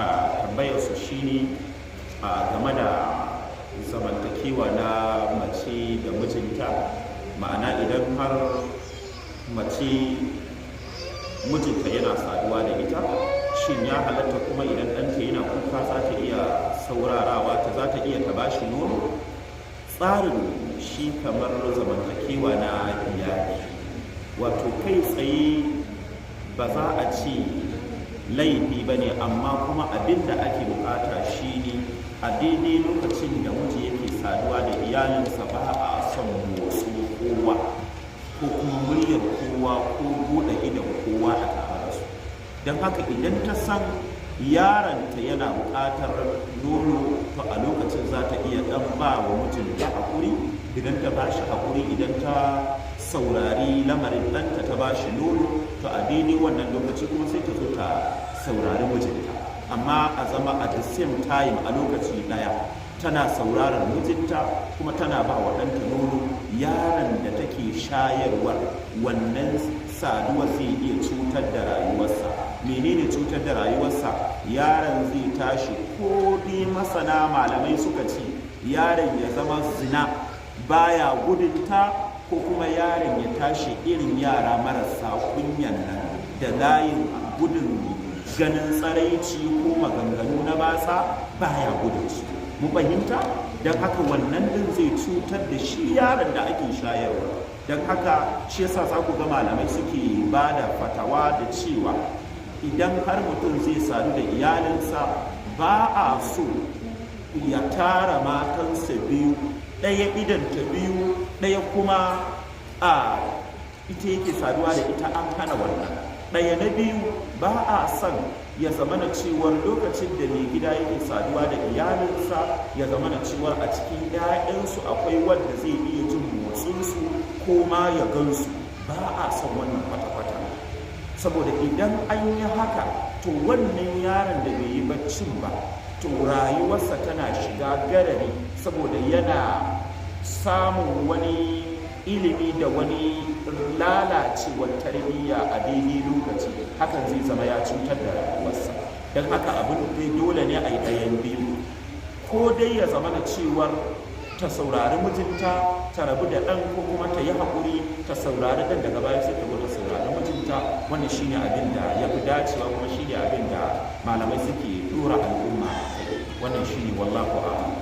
tambayar su shine game da zamantakewa na mace da mijinta, ma'ana idan har mace mijinta yana saduwa da ita, shin ya halatta kuma idan ɗanta yana kuka za ta iya saurarawa za ta iya ta bashi nono? Tsarin shi kamar zamantakewa na iyali, wato kai tsaye ba za a ce laifi ba ne, amma kuma abin da ake bukata shi ne a daidai lokacin da miji yake saduwa da iyalinsa ba a son motsin kowa ko kuma muryar kowa ko buɗe idon kowa a tare da su. Don haka idan ta san yaronta yana buƙatar nono, to a lokacin za ta iya ɗan ba wa mijinta haƙuri. Idan ta ba shi haƙuri, idan ta saurari lamarin ɗanta ta ba shi nono, to a daidai wannan lokaci kuma sai ta zo ta saurari mijinta. Amma a zama at the same time a lokaci ɗaya tana sauraron mijinta kuma tana ba wa ɗanta nono, yaron da take shayarwar wannan saduwa zai iya cutar da rayuwarsa. Menene cutar da rayuwarsa? Yaron zai tashi, ko dai masana malamai suka ce yaron ya zama zina baya gudunta, ko kuma yaron ya tashi irin yara marasa kunyan nan da layin gudun ganin tsaraici ko maganganu na batsa baya gudun su. Mu fahimta? Don haka wannan din zai cutar da shi yaron da ake shayarwa. Don haka shi yasa za ku ga malamai suke ba da fatawa da cewa idan har mutum zai sadu da iyalinsa, ba a so ya tara matansa biyu, ɗaya idanta biyu, ɗaya kuma ita yake saduwa da ita, an hana wannan. Ɗaya na biyu, ba a son ya zama na cewar lokacin da mai gida yake saduwa da iyalinsa ya zama na cewar a cikin 'ya'yansu akwai wanda zai iya jin motsinsu ko ma ya gansu. Ba a son wannan kwata-kwata, saboda idan an yi haka, to wannan yaron da bai yi baccin ba, to rayuwarsa tana shiga garari, saboda yana samun wani ilimi da wani lalacewar tarbiyya a daidai lokaci. Hakan zai zama ya cutar da rayuwarsa. Don haka abin dai dole ne a yi ɗayan biyu, ko dai ya zama na cewar ta saurari mijinta ta rabu da ɗan, ko kuma ta yi haƙuri ta saurari ɗan, daga baya sai ta ta saurari mijinta. Wannan shine abin da ya fi dacewa, kuma shine abin da malamai suke ɗora al'umma. Wannan shine wallahu a'lam.